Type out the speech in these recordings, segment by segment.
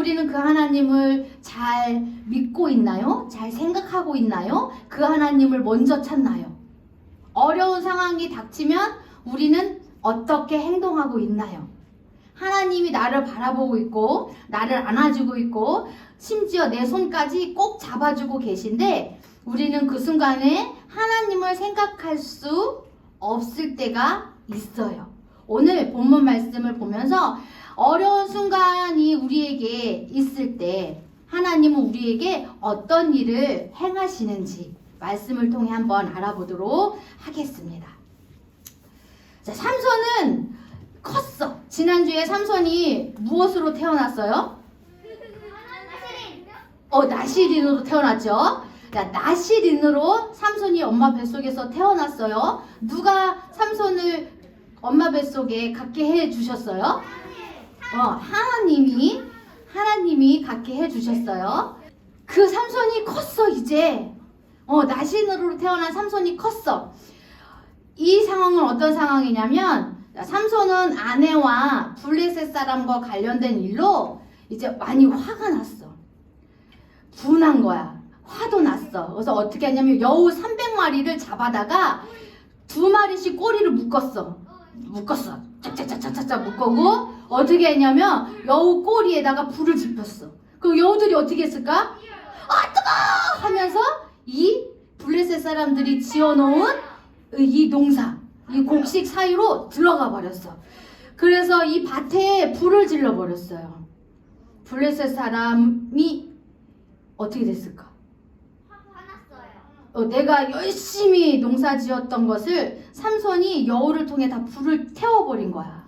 우리는 그 하나님을 잘 믿고 있나요? 잘 생각하고 있나요? 그 하나님을 먼저 찾나요? 어려운 상황이 닥치면 우리는 어떻게 행동하고 있나요? 하나님이 나를 바라보고 있고 나를 안아주고 있고 심지어 내 손까지 꼭 잡아주고 계신데 우리는 그 순간에 하나님을 생각할 수 없을 때가 있어요. 오늘 본문 말씀을 보면서 어려운 순간이 우리에게 있을 때 하나님은 우리에게 어떤 일을 행하시는지 말씀을 통해 한번 알아보도록 하겠습니다. 자, 삼손은 컸어. 지난주에 삼손이 무엇으로 태어났어요? 나시린으로 태어났죠. 자, 나시린으로 삼손이 엄마 뱃속에서 태어났어요. 누가 삼손을 엄마 뱃속에 갖게 해주셨어요? 하나님이 갖게 해주셨어요. 그 삼손이 컸어 이제. 나시린으로 태어난 삼손이 컸어. 이 상황은 어떤 상황이냐면 삼손은 아내와 블레셋 사람과 관련된 일로 이제 많이 화가 났어. 분한 거야. 화도 났어. 그래서 어떻게 했냐면 여우 300마리를 잡아다가 2마리씩 꼬리를 묶었어. 짝짝짝짝짝 묶고 어떻게 했냐면 여우 꼬리에다가 불을 지폈어. 그 여우들이 어떻게 했을까? 뜨거워! 하면서 이 블레셋 사람들이 지어놓은 이 농사, 이 곡식 사이로 들어가 버렸어. 그래서 이 밭에 불을 질러 버렸어요. 블레셋 사람이 어떻게 됐을까? 화났어요. 내가 열심히 농사 지었던 것을 삼손이 여우를 통해 다 불을 태워버린 거야.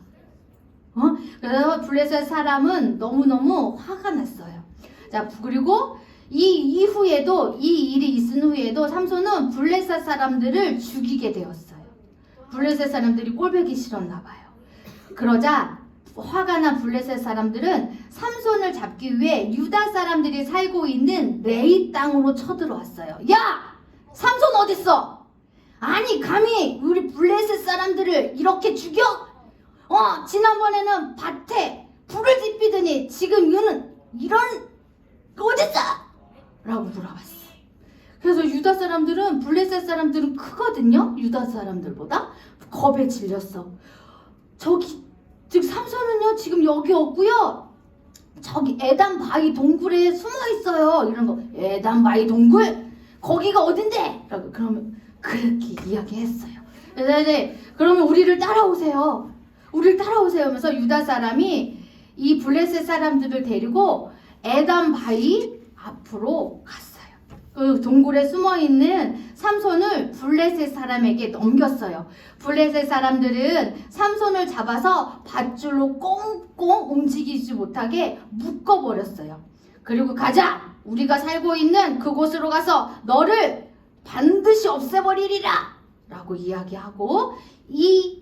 그래서 블레셋 사람은 너무너무 화가 났어요. 자, 그리고 이 이후에도 이 일이 있은 후에도 삼손은 블레셋 사람들을 죽이게 되었어요. 블레셋 사람들이 꼴보기 싫었나 봐요. 그러자 화가 난 블레셋 사람들은 삼손을 잡기 위해 유다 사람들이 살고 있는 레이 땅으로 쳐들어왔어요. 야! 삼손 어딨어? 아니 감히 우리 블레셋 사람들을 이렇게 죽여? 지난번에는 밭에 불을 지피더니 지금 이런 어딨어? 라고 물어봤어. 그래서 유다 사람들은 블레셋 사람들은 크거든요. 유다 사람들보다 겁에 질렸어. 즉 삼손은요 지금 여기 없고요. 저기 에단 바위 동굴에 숨어 있어요. 이런 거. 에단 바위 동굴? 거기가 어딘데? 라고 그러면 그렇게 이야기했어요. 그래서 이제 그러면 우리를 따라오세요. 하면서 유다 사람이 이 블레셋 사람들을 데리고 에단 바위 앞으로 갔어요. 그 동굴에 숨어있는 삼손을 블레셋 사람에게 넘겼어요. 블레셋 사람들은 삼손을 잡아서 밧줄로 꽁꽁 움직이지 못하게 묶어버렸어요. 그리고 가자! 우리가 살고 있는 그곳으로 가서 너를 반드시 없애버리리라! 라고 이야기하고 이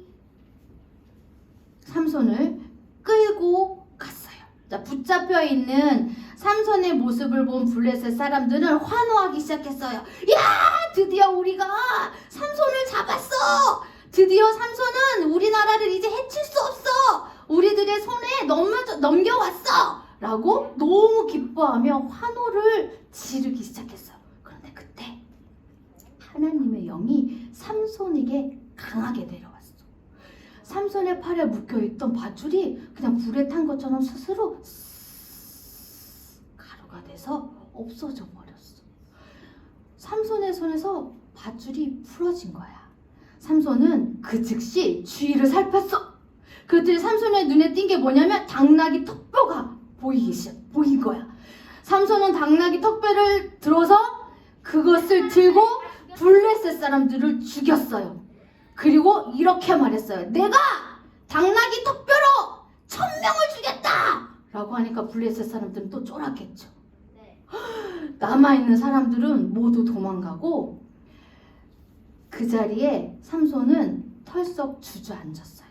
삼손을 끌고 갔어요. 자, 붙잡혀 있는 삼손의 모습을 본 블레셋 사람들은 환호하기 시작했어요. 야! 드디어 우리가 삼손을 잡았어! 드디어 삼손은 우리나라를 이제 해칠 수 없어! 우리들의 손에 넘겨왔어! 라고 너무 기뻐하며 환호를 지르기 시작했어요. 그런데 그때 하나님의 영이 삼손에게 강하게 내려왔어. 삼손의 팔에 묶여있던 밧줄이 그냥 불에 탄 것처럼 스스로 가루가 돼서 없어져 버렸어. 삼손의 손에서 밧줄이 풀어진 거야. 삼손은 그 즉시 주위를 살폈어. 그때 삼손의 눈에 띈 게 뭐냐면 당나귀 턱뼈가 보인 거야. 삼손은 당나귀 턱뼈를 들어서 그것을 들고 블레셋 사람들을 죽였어요. 그리고 이렇게 말했어요. 내가 당나귀 턱뼈로 1000명을 죽였다! 라고 하니까 블레셋 사람들은 또 쫄았겠죠. 남아있는 사람들은 모두 도망가고 그 자리에 삼손은 털썩 주저앉았어요.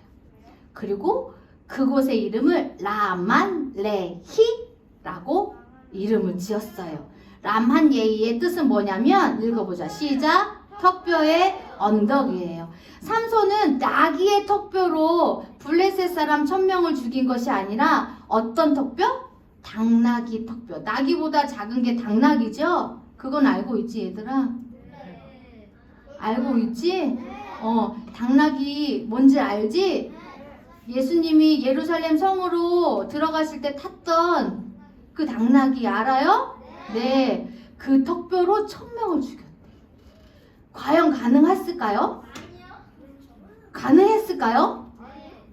그리고 그곳의 이름을 라만레히라고 이름을 지었어요. 람한예히의 뜻은 뭐냐면 읽어보자. 시작. 턱뼈의 언덕이에요. 삼손은 나귀의 턱뼈로 블레셋 사람 1000명을 죽인 것이 아니라 어떤 턱뼈? 당나귀 턱뼈. 나귀보다 작은 게 당나귀죠? 그건 알고 있지 얘들아? 알고 있지? 당나귀 뭔지 알지? 예수님이 예루살렘 성으로 들어가실 때 탔던 그 당나귀 알아요? 네. 그 턱뼈로 1000명을 죽였대. 과연 가능했을까요? 가능했을까요?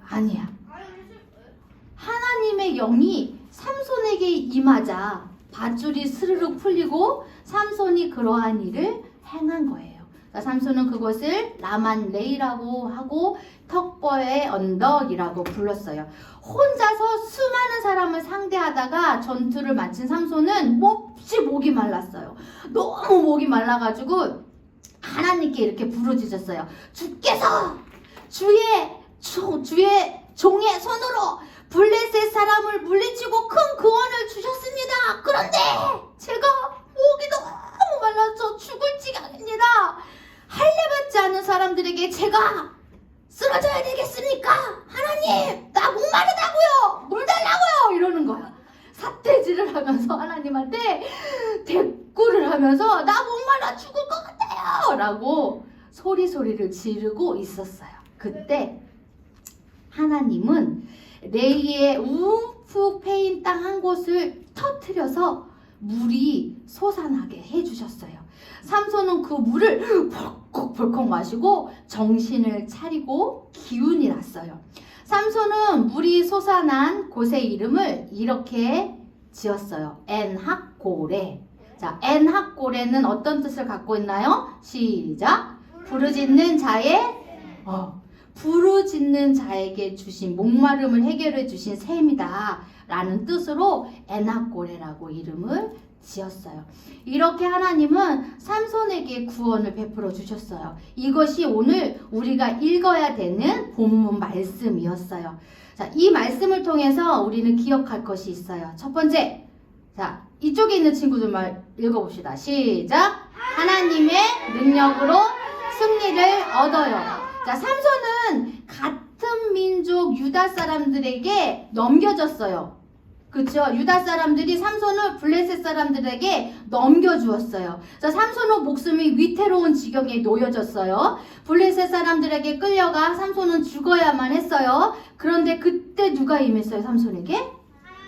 아니야. 하나님의 영이 삼손에게 임하자 밧줄이 스르륵 풀리고 삼손이 그러한 일을 행한 거예요. 삼손은 그것을 라만레이라고 하고 턱뼈의 언덕이라고 불렀어요. 혼자서 수많은 사람을 상대하다가 전투를 마친 삼손은 몹시 목이 말랐어요. 너무 목이 말라가지고 하나님께 이렇게 부르짖었어요. 주께서 주의 종의 손으로 블레셋 사람을 물리치고 큰 구원을 주셨습니다. 그런데 제가 목이 너무 말라서 죽을 지경입니다. 할례받지 않은 사람들에게 제가 쓰러져야 되겠습니까? 하나님, 나 목마르다고요. 물 달라고요. 이러는 거야. 삿대질을 하면서 하나님한테 대꾸를 하면서 나 목말라 죽을 것 같아요. 라고 소리를 지르고 있었어요. 그때 하나님은 레이의 움푹 패인 땅 한 곳을 터뜨려서 물이 솟아나게 해주셨어요. 삼손은 그 물을 벌컥벌컥 마시고 정신을 차리고 기운이 났어요. 삼손은 물이 솟아난 곳의 이름을 이렇게 지었어요. 엔학고레. 자, 엔학고레는 어떤 뜻을 갖고 있나요? 시작. 부르짖는 자에게 주신 목마름을 해결해 주신 셈이다 라는 뜻으로 엔학고레라고 이름을 지었어요. 이렇게 하나님은 삼손에게 구원을 베풀어 주셨어요. 이것이 오늘 우리가 읽어야 되는 본문 말씀이었어요. 자, 이 말씀을 통해서 우리는 기억할 것이 있어요. 첫 번째, 자, 이쪽에 있는 친구들 말 읽어봅시다. 시작. 하나님의 능력으로 승리를 얻어요. 자, 삼손은 같은 민족 유다 사람들에게 넘겨졌어요. 그렇죠? 유다 사람들이 삼손을 블레셋 사람들에게 넘겨주었어요. 자, 삼손은 목숨이 위태로운 지경에 놓여졌어요. 블레셋 사람들에게 끌려가 삼손은 죽어야만 했어요. 그런데 그때 누가 임했어요? 삼손에게?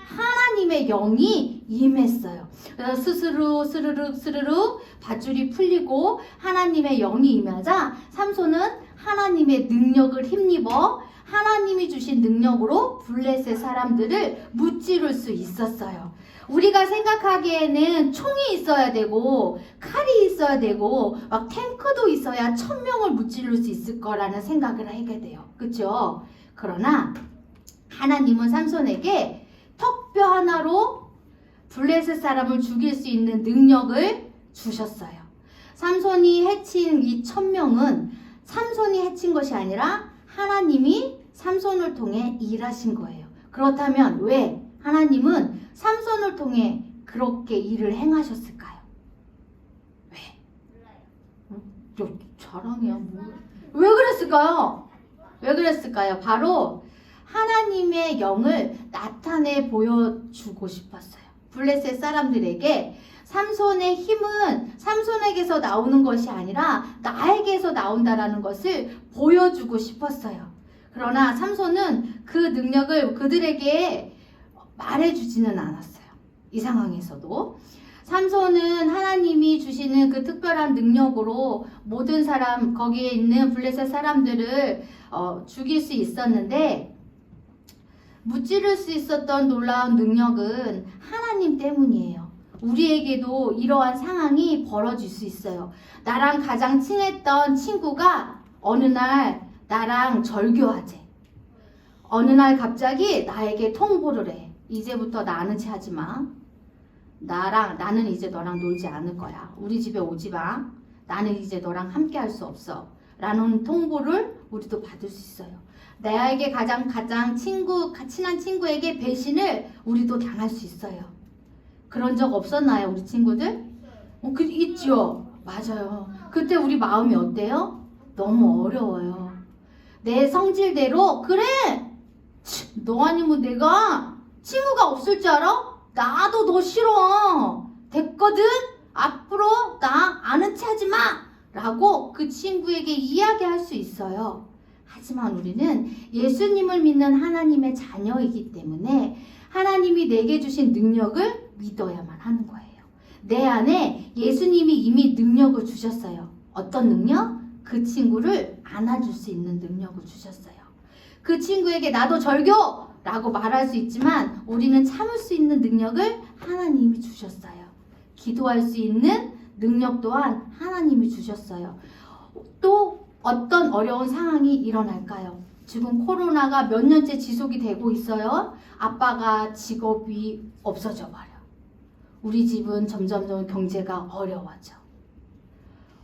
하나님의 영이 임했어요. 그래서 스르륵 밧줄이 풀리고 하나님의 영이 임하자 삼손은 하나님의 능력을 힘입어 하나님이 주신 능력으로 블레셋 사람들을 무찌를 수 있었어요. 우리가 생각하기에는 총이 있어야 되고 칼이 있어야 되고 막 탱크도 있어야 1000명을 무찌를 수 있을 거라는 생각을 하게 돼요. 그렇죠? 그러나 하나님은 삼손에게 턱뼈 하나로 블레셋 사람을 죽일 수 있는 능력을 주셨어요. 삼손이 해친 이 1000명은 삼손이 해친 것이 아니라 하나님이 삼손을 통해 일하신 거예요. 그렇다면 왜 하나님은 삼손을 통해 그렇게 일을 행하셨을까요? 왜? 자랑이야 뭐. 왜 그랬을까요? 왜 그랬을까요? 바로 하나님의 영을 나타내 보여주고 싶었어요. 블레셋 사람들에게 삼손의 힘은 삼손에게서 나오는 것이 아니라 나에게서 나온다라는 것을 보여주고 싶었어요. 그러나 삼손은 그 능력을 그들에게 말해주지는 않았어요. 이 상황에서도. 삼손은 하나님이 주시는 그 특별한 능력으로 모든 사람, 거기에 있는 블레셋 사람들을 죽일 수 있었는데 무찌를 수 있었던 놀라운 능력은 하나님 때문이에요. 우리에게도 이러한 상황이 벌어질 수 있어요. 나랑 가장 친했던 친구가 어느 날 나랑 절교하재. 어느 날 갑자기 나에게 통보를 해. 이제부터 나 아는 체 하지 마. 나는 이제 너랑 놀지 않을 거야. 우리 집에 오지 마. 나는 이제 너랑 함께 할 수 없어. 라는 통보를 우리도 받을 수 있어요. 나에게 가장 친한 친구에게 배신을 우리도 당할 수 있어요. 그런 적 없었나요, 우리 친구들? 있죠. 맞아요. 그때 우리 마음이 어때요? 너무 어려워요. 내 성질대로 그래. 너 아니면 내가 친구가 없을 줄 알아? 나도 너 싫어. 됐거든? 앞으로 나 아는 체 하지 마! 라고 그 친구에게 이야기할 수 있어요. 하지만 우리는 예수님을 믿는 하나님의 자녀이기 때문에 하나님이 내게 주신 능력을 믿어야만 하는 거예요. 내 안에 예수님이 이미 능력을 주셨어요. 어떤 능력? 그 친구를 안아줄 수 있는 능력을 주셨어요. 그 친구에게 나도 절교! 라고 말할 수 있지만 우리는 참을 수 있는 능력을 하나님이 주셨어요. 기도할 수 있는 능력 또한 하나님이 주셨어요. 또 어떤 어려운 상황이 일어날까요? 지금 코로나가 몇 년째 지속이 되고 있어요. 아빠가 직업이 없어져 버려. 우리 집은 점점 경제가 어려워져.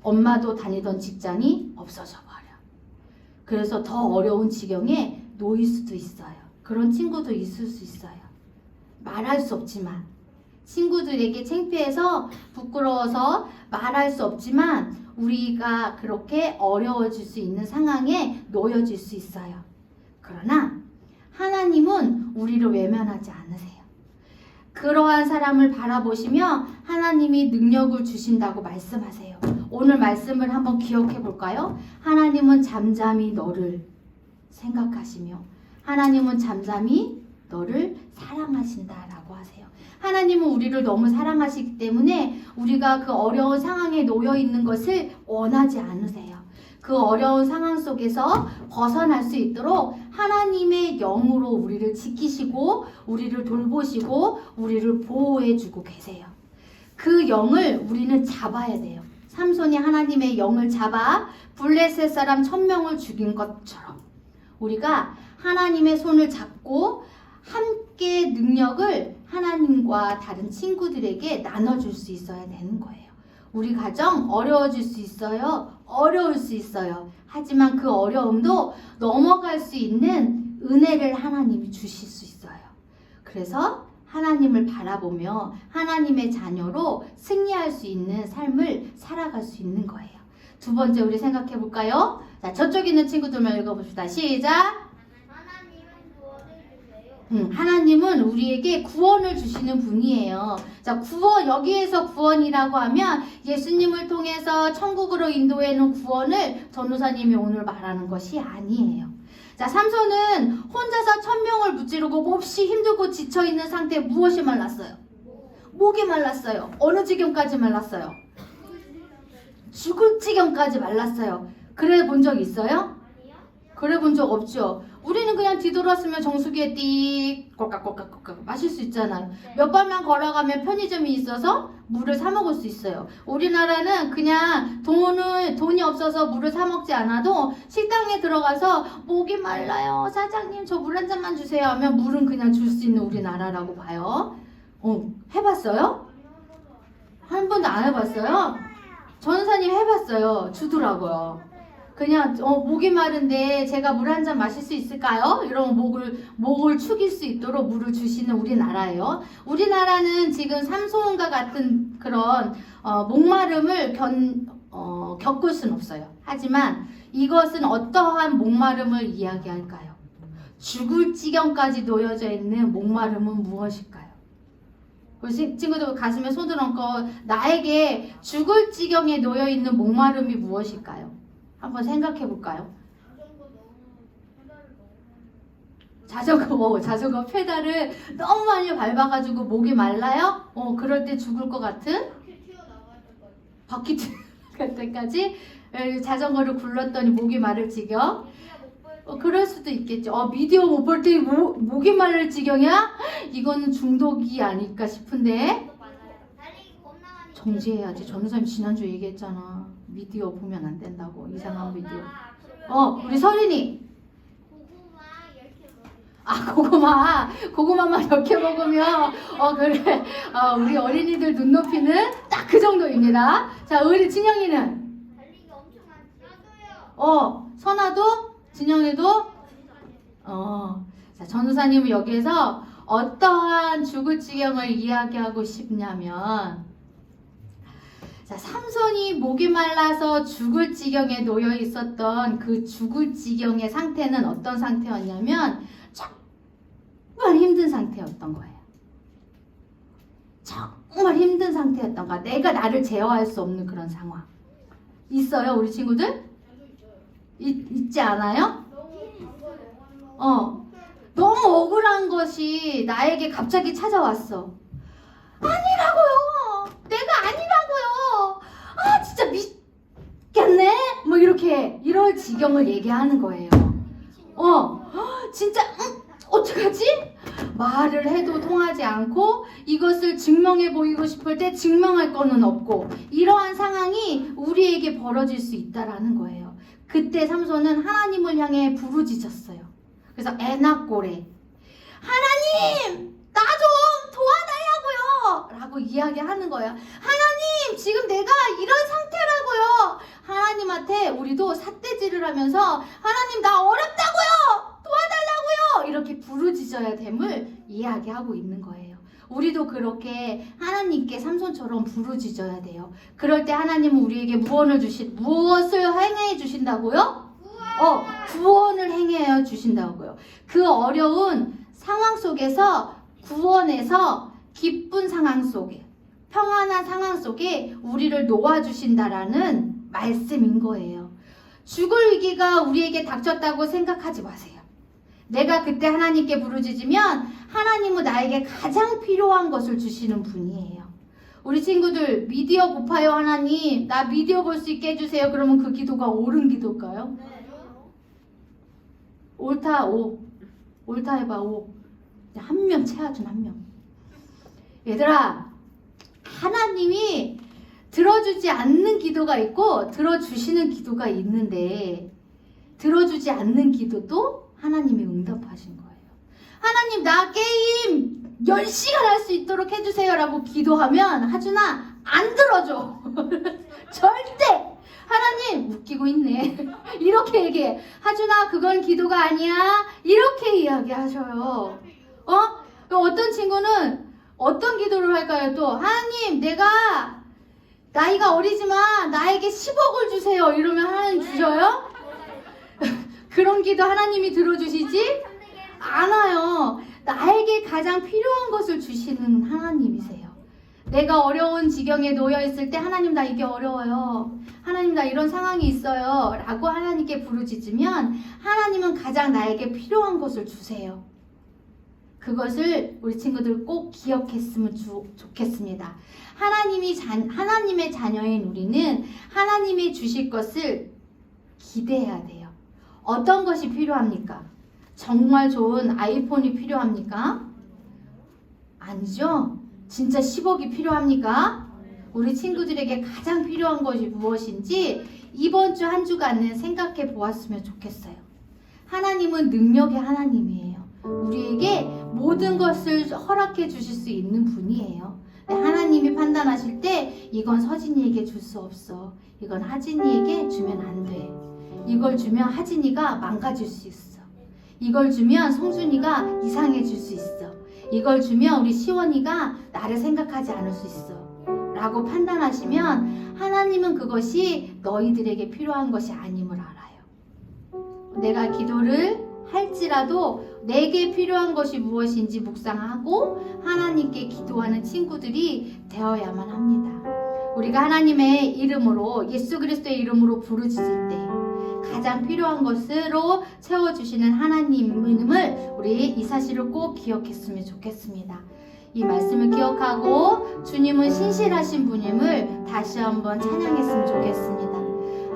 엄마도 다니던 직장이 없어져 버려. 그래서 더 어려운 지경에 놓일 수도 있어요. 그런 친구도 있을 수 있어요. 말할 수 없지만 친구들에게 창피해서 부끄러워서 말할 수 없지만 우리가 그렇게 어려워질 수 있는 상황에 놓여질 수 있어요. 그러나 하나님은 우리를 외면하지 않으세요. 그러한 사람을 바라보시며 하나님이 능력을 주신다고 말씀하세요. 오늘 말씀을 한번 기억해 볼까요? 하나님은 잠잠히 너를 생각하시며 하나님은 잠잠히 너를 사랑하신다라고 하세요. 하나님은 우리를 너무 사랑하시기 때문에 우리가 그 어려운 상황에 놓여 있는 것을 원하지 않으세요. 그 어려운 상황 속에서 벗어날 수 있도록 하나님의 영으로 우리를 지키시고 우리를 돌보시고 우리를 보호해주고 계세요. 그 영을 우리는 잡아야 돼요. 삼손이 하나님의 영을 잡아 블레셋 사람 1000명을 죽인 것처럼 우리가 하나님의 손을 잡고 함께 능력을 하나님과 다른 친구들에게 나눠줄 수 있어야 되는 거예요. 우리 가정 어려워질 수 있어요. 어려울 수 있어요. 하지만 그 어려움도 넘어갈 수 있는 은혜를 하나님이 주실 수 있어요. 그래서 하나님을 바라보며 하나님의 자녀로 승리할 수 있는 삶을 살아갈 수 있는 거예요. 두 번째 우리 생각해 볼까요? 자, 저쪽 있는 친구들만 읽어봅시다. 시작! 하나님은 우리에게 구원을 주시는 분이에요. 자, 구원, 여기에서 구원이라고 하면 예수님을 통해서 천국으로 인도해놓은 구원을 전도사님이 오늘 말하는 것이 아니에요. 자, 삼손은 혼자서 1000명을 무찌르고 몹시 힘들고 지쳐있는 상태에 무엇이 말랐어요? 목이 말랐어요. 어느 지경까지 말랐어요? 죽을 지경까지 말랐어요. 그래 본 적 있어요? 그래 본 적 없죠. 우리는 그냥 뒤돌았으면 정수기에 띠 꼴깍꼴깍꼴깍 마실 수 있잖아요. 몇 번만 걸어가면 편의점이 있어서 물을 사 먹을 수 있어요. 우리나라는 그냥 돈이 없어서 물을 사 먹지 않아도 식당에 들어가서 목이 말라요. 사장님 저 물 한 잔만 주세요 하면 물은 그냥 줄 수 있는 우리나라라고 봐요. 해봤어요? 한 번도 안 해봤어요? 전사님 해봤어요. 주더라고요. 그냥 목이 마른데 제가 물 한 잔 마실 수 있을까요? 이러면 목을 축일 수 있도록 물을 주시는 우리나라예요. 우리나라는 지금 삼손과 같은 그런 목마름을 겪을 수는 없어요. 하지만 이것은 어떠한 목마름을 이야기할까요? 죽을 지경까지 놓여져 있는 목마름은 무엇일까요? 우리 친구들 가슴에 손을 얹고 나에게 죽을 지경에 놓여 있는 목마름이 무엇일까요? 한번 생각해 볼까요? 자전거 페달을 너무 많이 밟아가지고 목이 말라요? 그럴 때 죽을 것 같은? 바퀴 튀어나갈 때까지 자전거를 굴렀더니 목이 마를 지경? 그럴 수도 있겠죠. 미디어 못 볼 때 목이 마를 지경이야? 이거는 중독이 아닐까 싶은데 정지해야지. 전우사님 지난주에 얘기했잖아. 미디어 보면 안 된다고. 이상한 미디어. 우리 서린이. 고구마만 이렇게 먹으면 그래. 우리 어린이들 눈높이는 딱 그 정도입니다. 자, 우리 진영이는? 달리기 엄청 많지. 선아도? 진영이도? 자, 전우사님은 여기에서 어떠한 죽을 지경을 이야기하고 싶냐면 자, 삼손이 목이 말라서 죽을 지경에 놓여 있었던 그 죽을 지경의 상태는 어떤 상태였냐면 정말 힘든 상태였던 거예요. 정말 힘든 상태였던 거야. 내가 나를 제어할 수 없는 그런 상황. 있어요, 우리 친구들? 있지 않아요? 너무 억울한 것이 나에게 갑자기 찾아왔어. 아니라고요. 내가 아니라고요. 아, 진짜 미쳤겠네? 뭐 이렇게 이럴 지경을 얘기하는 거예요. 진짜 어떡하지? 말을 해도 통하지 않고 이것을 증명해 보이고 싶을 때 증명할 거는 없고 이러한 상황이 우리에게 벌어질 수 있다라는 거예요. 그때 삼손은 하나님을 향해 부르짖었어요. 그래서 애낙고래, 하나님 나 좀 도와달라고요 라고 이야기하는 거예요. 하나님 지금 내가 이런 상태라고요. 하나님한테 우리도 삿대질을 하면서 하나님 나 어렵다고요, 도와달라고요, 이렇게 부르짖어야 됨을 이야기하고 있는 거예요. 우리도 그렇게 하나님께 삼손처럼 부르짖어야 돼요. 그럴 때 하나님은 우리에게 무엇을 행해 주신다고요? 구원을 행해 주신다고요. 그 어려운 상황 속에서 구원해서 기쁜 상황 속에, 평안한 상황 속에 우리를 놓아주신다라는 말씀인 거예요. 죽을 위기가 우리에게 닥쳤다고 생각하지 마세요. 내가 그때 하나님께 부르짖으면 하나님은 나에게 가장 필요한 것을 주시는 분이에요. 우리 친구들, 미디어 고파요 하나님, 나 미디어 볼 수 있게 해주세요. 그러면 그 기도가 옳은 기도일까요? 옳다, 옳다 해봐, 한 명 채워준 한 명. 얘들아, 하나님이 들어주지 않는 기도가 있고 들어주시는 기도가 있는데 들어주지 않는 기도도 하나님이 응답하신 거예요. 하나님 나 게임 10시간 할 수 있도록 해주세요 라고 기도하면 하준아 안 들어줘. 절대. 하나님 웃기고 있네. 이렇게 얘기해. 하준아 그건 기도가 아니야. 이렇게 이야기하셔요. 어떤 친구는 어떤 기도를 할까요? 또 하나님 내가 나이가 어리지만 나에게 10억을 주세요. 이러면 하나님 주셔요? 그런 기도 하나님이 들어주시지 않아요. 나에게 가장 필요한 것을 주시는 하나님이세요. 내가 어려운 지경에 놓여 있을 때 하나님 나 이게 어려워요. 하나님 나 이런 상황이 있어요. 라고 하나님께 부르짖으면 하나님은 가장 나에게 필요한 것을 주세요. 그것을 우리 친구들 꼭 기억했으면 좋겠습니다. 하나님의 자녀인 우리는 하나님이 주실 것을 기대해야 돼요. 어떤 것이 필요합니까? 정말 좋은 아이폰이 필요합니까? 아니죠? 진짜 10억이 필요합니까? 우리 친구들에게 가장 필요한 것이 무엇인지 이번 주 한 주간은 생각해 보았으면 좋겠어요. 하나님은 능력의 하나님이에요. 우리에게 모든 것을 허락해 주실 수 있는 분이에요. 하나님이 판단하실 때 이건 서진이에게 줄 수 없어. 이건 하진이에게 주면 안 돼. 이걸 주면 하진이가 망가질 수 있어. 이걸 주면 성준이가 이상해질 수 있어. 이걸 주면 우리 시원이가 나를 생각하지 않을 수 있어. 라고 판단하시면 하나님은 그것이 너희들에게 필요한 것이 아님을 알아요. 내가 기도를 할지라도 내게 필요한 것이 무엇인지 묵상하고 하나님께 기도하는 친구들이 되어야만 합니다. 우리가 하나님의 이름으로 예수 그리스도의 이름으로 부르짖을 때 가장 필요한 것으로 채워주시는 하나님을 우리 이 사실을 꼭 기억했으면 좋겠습니다. 이 말씀을 기억하고 주님은 신실하신 분임을 다시 한번 찬양했으면 좋겠습니다.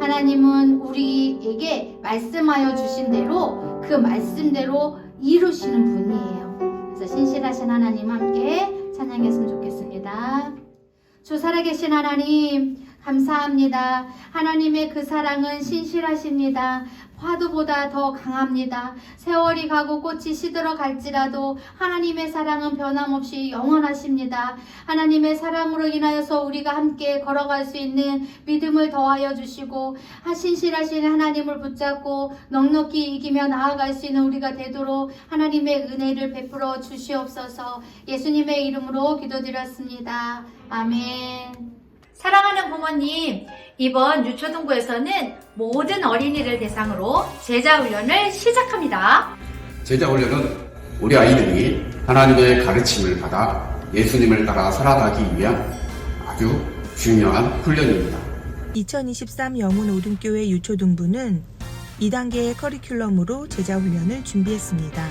하나님은 우리에게 말씀하여 주신 대로 그 말씀대로 이루시는 분이에요. 그래서 신실하신 하나님 함께 찬양했으면 좋겠습니다. 주 살아계신 하나님 감사합니다. 하나님의 그 사랑은 신실하십니다. 화두보다 더 강합니다. 세월이 가고 꽃이 시들어 갈지라도 하나님의 사랑은 변함없이 영원하십니다. 하나님의 사랑으로 인하여서 우리가 함께 걸어갈 수 있는 믿음을 더하여 주시고 신실하신 하나님을 붙잡고 넉넉히 이기며 나아갈 수 있는 우리가 되도록 하나님의 은혜를 베풀어 주시옵소서. 예수님의 이름으로 기도드렸습니다. 아멘. 사랑하는 부모님, 이번 유초등부에서는 모든 어린이를 대상으로 제자훈련을 시작합니다. 제자훈련은 우리 아이들이 하나님의 가르침을 받아 예수님을 따라 살아가기 위한 아주 중요한 훈련입니다. 2023 영훈오등교회 유초등부는 2단계의 커리큘럼으로 제자훈련을 준비했습니다.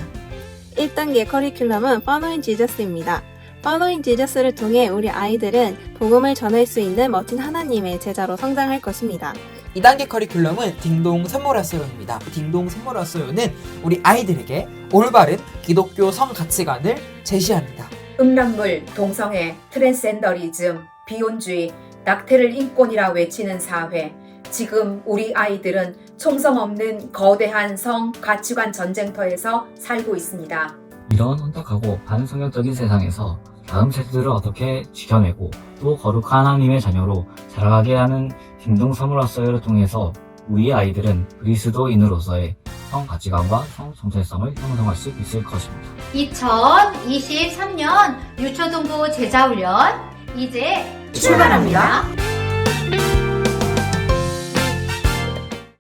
1단계 커리큘럼은 Following Jesus입니다. Following Jesus를 통해 우리 아이들은 복음을 전할 수 있는 멋진 하나님의 제자로 성장할 것입니다. 2단계 커리큘럼은 딩동 선모라소요입니다. 딩동 선모라소요는 우리 아이들에게 올바른 기독교 성 가치관을 제시합니다. 음란물, 동성애, 트랜스젠더리즘, 비혼주의, 낙태를 인권이라 외치는 사회. 지금 우리 아이들은 총성 없는 거대한 성 가치관 전쟁터에서 살고 있습니다. 이런 혼탁하고 반성경적인 세상에서 다음 세대들을 어떻게 지켜내고 또 거룩한 하나님의 자녀로 자라가게 하는 딩동 선물라서요를 통해서 우리 아이들은 그리스도인으로서의 성 가치관과 성 정체성을 형성할 수 있을 것입니다. 2023년 유초등부 제자훈련 이제 출발합니다.